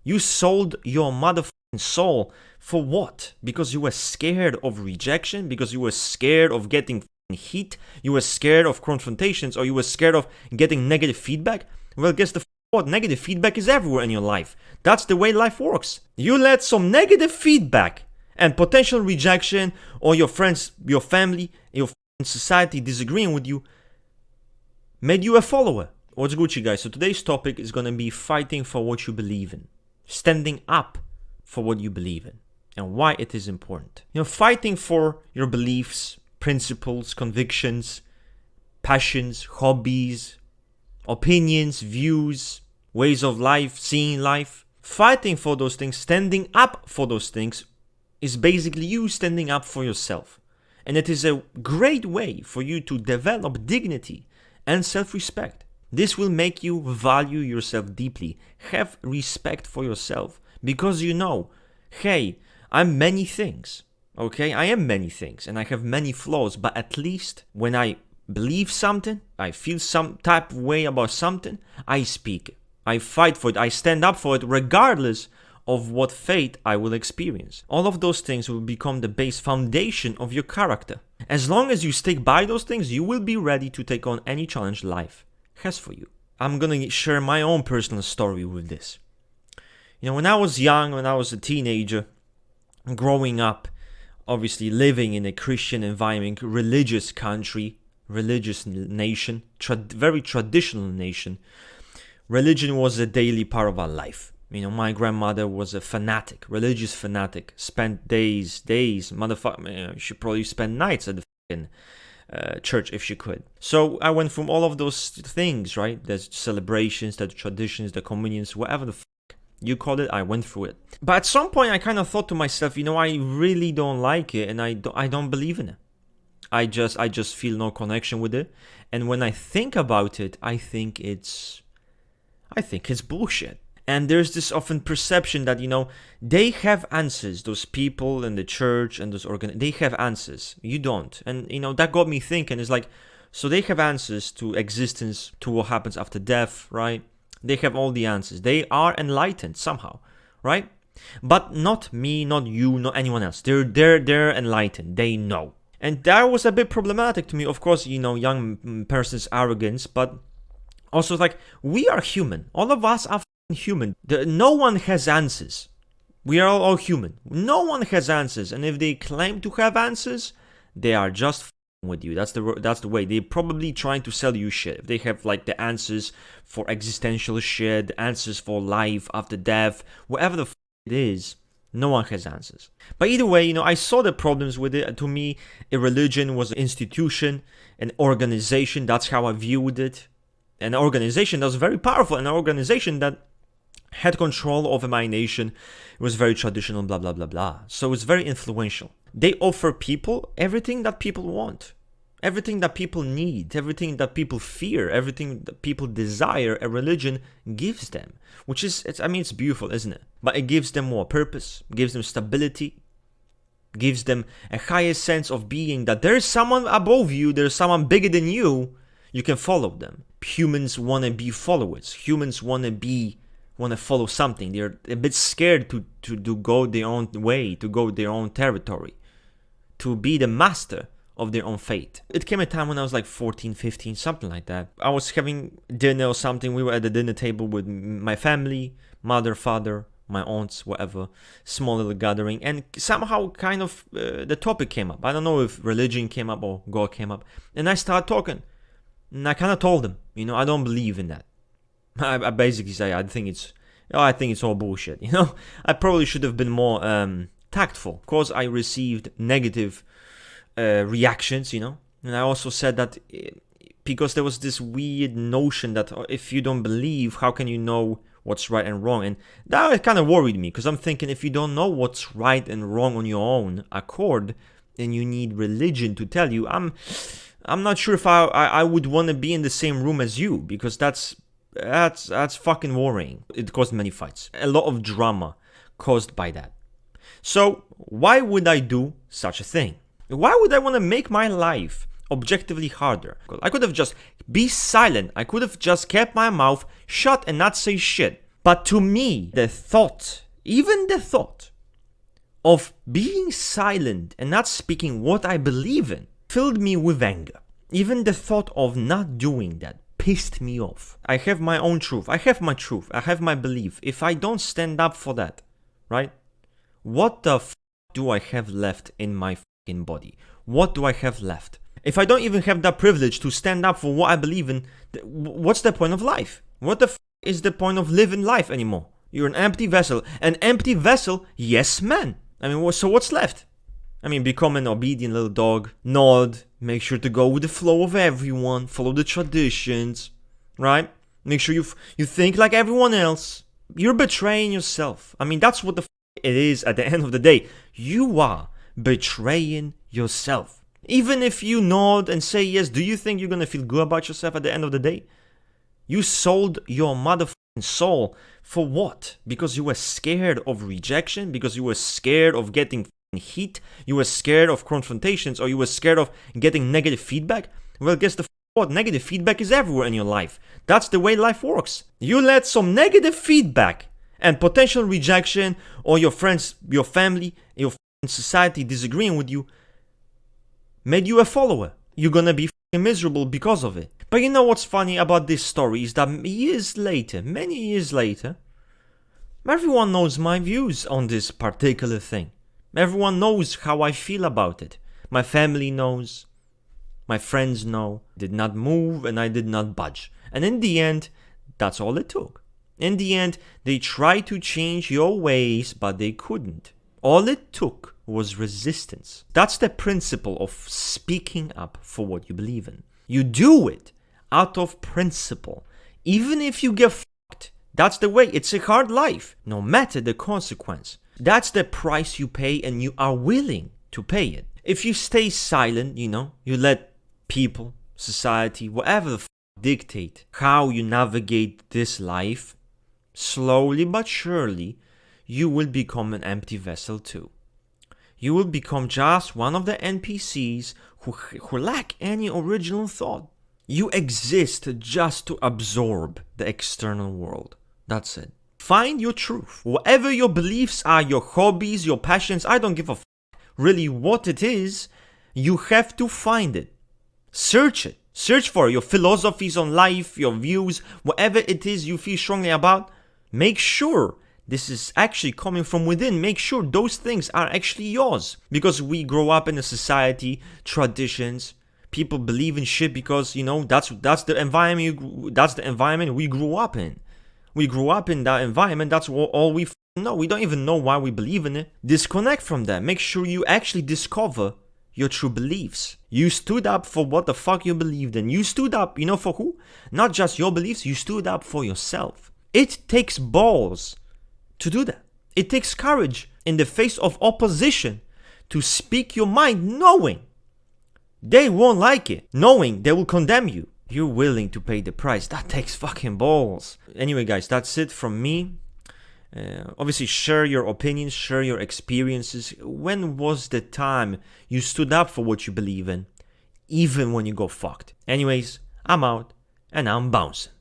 You sold your motherfucking soul for what? Because you were scared of rejection? Because you were scared of getting heat? You were scared of confrontations? Or you were scared of getting negative feedback? Well, guess what? Negative feedback is everywhere in your life. That's the way life works. You let some negative feedback and potential rejection, or your friends, your family, your society disagreeing with you, made you a follower. What's Gucci, guys? So today's topic is going to be fighting for what you believe in. Standing up for what you believe in and why it is important. Fighting for your beliefs, principles, convictions, passions, hobbies, opinions, views, ways of life, seeing life. Fighting for those things, standing up for those things is basically you standing up for yourself. And it is a great way for you to develop dignity and self-respect. This will make you value yourself deeply, have respect for yourself, because you know, hey, I'm many things, okay? I am many things and I have many flaws, but at least when I believe something, I feel some type of way about something, I speak it. I fight for it, I stand up for it regardless of what fate I will experience. All of those things will become the base foundation of your character. As long as you stick by those things, you will be ready to take on any challenge life has for you. I'm gonna share my own personal story with this. When I was young, when I was a teenager, growing up, obviously living in a Christian environment, religious country, religious nation, very traditional nation, religion was a daily part of our life. My grandmother was a fanatic, religious fanatic, spent days, motherfucker, she probably spent nights at the fucking church if she could. So I went from all of those things, right? There's celebrations, the traditions, the communions, whatever the fuck you call it, I went through it. But at some point I kind of thought to myself, I really don't like it and I don't believe in it. I just feel no connection with it. And when I think about it, I think it's bullshit. And there's this often perception that, they have answers. Those people in the church and those they have answers. You don't. And, that got me thinking. It's like, so they have answers to existence, to what happens after death, right? They have all the answers. They are enlightened somehow, right? But not me, not you, not anyone else. They're enlightened. They know. And that was a bit problematic to me. Of course, young person's arrogance, but also like, we are human. All of us are human. No one has answers. We are all human. No one has answers. And if they claim to have answers, they are just with you. That's the way. They're probably trying to sell you shit. If they have like the answers for existential shit, answers for life after death, whatever the it is, no one has answers. But either way, I saw the problems with it. To me, a religion was an institution, an organization. That's how I viewed it. An organization that was very powerful, an organization that had control over my nation. It was very traditional, blah, blah, blah, blah. So it's very influential. They offer people everything that people want, everything that people need, everything that people fear, everything that people desire, a religion gives them, which is, it's beautiful, isn't it? But it gives them more purpose, gives them stability, gives them a higher sense of being, that there's someone above you, there's someone bigger than you can follow them. Humans want to be followers. Humans want to follow something. They're a bit scared to go their own way, to go their own territory, to be the master of their own fate. It came a time when I was like 14, 15, something like that. I was having dinner or something. We were at the dinner table with my family, mother, father, my aunts, whatever, small little gathering. And somehow kind of the topic came up. I don't know if religion came up or God came up. And I started talking. And I kind of told them, I don't believe in that. I basically say I think it's all bullshit. I probably should have been more tactful. Of course, I received negative reactions. And I also said that because there was this weird notion that if you don't believe, how can you know what's right and wrong? And that kind of worried me, because I'm thinking, if you don't know what's right and wrong on your own accord, then you need religion to tell you. I'm not sure if I would want to be in the same room as you, because that's fucking worrying. It caused many fights, a lot of drama caused by that. So why would I do such a thing? Why would I want to make my life objectively harder? I could have just be silent. I could have just kept my mouth shut and not say shit. But to me, even the thought of being silent and not speaking what I believe in filled me with anger. Even the thought of not doing that pissed me off. I have my own truth. I have my truth. I have my belief. If I don't stand up for that, right? What the do I have left in my fucking body? What do I have left? If I don't even have that privilege to stand up for what I believe in, what's the point of life? What the is the point of living life anymore? You're an empty vessel. An empty vessel, yes man. I mean, so what's left? I mean, become an obedient little dog, nod, make sure to go with the flow of everyone, follow the traditions, right? Make sure you think like everyone else. You're betraying yourself. I mean, that's what it is at the end of the day. You are betraying yourself. Even if you nod and say yes, do you think you're gonna feel good about yourself at the end of the day? You sold your motherfucking soul for what? Because you were scared of rejection? Because you were scared of getting heat? You were scared of confrontations? Or you were scared of getting negative feedback? Well, guess what? Negative feedback is everywhere in your life. That's the way life works. You let some negative feedback and potential rejection, or your friends, your family, your society disagreeing with you, made you a follower. You're gonna be miserable because of it. But you know what's funny about this story is that many years later, everyone knows my views on this particular thing. Everyone knows how I feel about it. My family knows. My friends know. Did not move and I did not budge. And in the end, that's all it took. In the end, they tried to change your ways, but they couldn't. All it took was resistance. That's the principle of speaking up for what you believe in. You do it out of principle. Even if you get fucked, that's the way. It's a hard life, no matter the consequence. That's the price you pay, and you are willing to pay it. If you stay silent, you let people, society, whatever the dictate how you navigate this life, slowly but surely, you will become an empty vessel too. You will become just one of the NPCs who lack any original thought. You exist just to absorb the external world. That's it. Find your truth. Whatever your beliefs are, your hobbies, your passions, I don't give a really what it is. You have to find it. Search it. Search for your philosophies on life, your views, whatever it is you feel strongly about. Make sure this is actually coming from within. Make sure those things are actually yours. Because we grow up in a society, traditions, people believe in shit because, that's the environment we grew up in. We grew up in that environment. That's all we know. We don't even know why we believe in it. Disconnect from that. Make sure you actually discover your true beliefs. You stood up for what the fuck you believed in. You stood up, for who? Not just your beliefs. You stood up for yourself. It takes balls to do that. It takes courage in the face of opposition to speak your mind, knowing they won't like it, knowing they will condemn you. You're willing to pay the price. That takes fucking balls. Anyway, guys, that's it from me. Obviously, share your opinions, share your experiences. When was the time you stood up for what you believe in, even when you got fucked? Anyways, I'm out and I'm bouncing.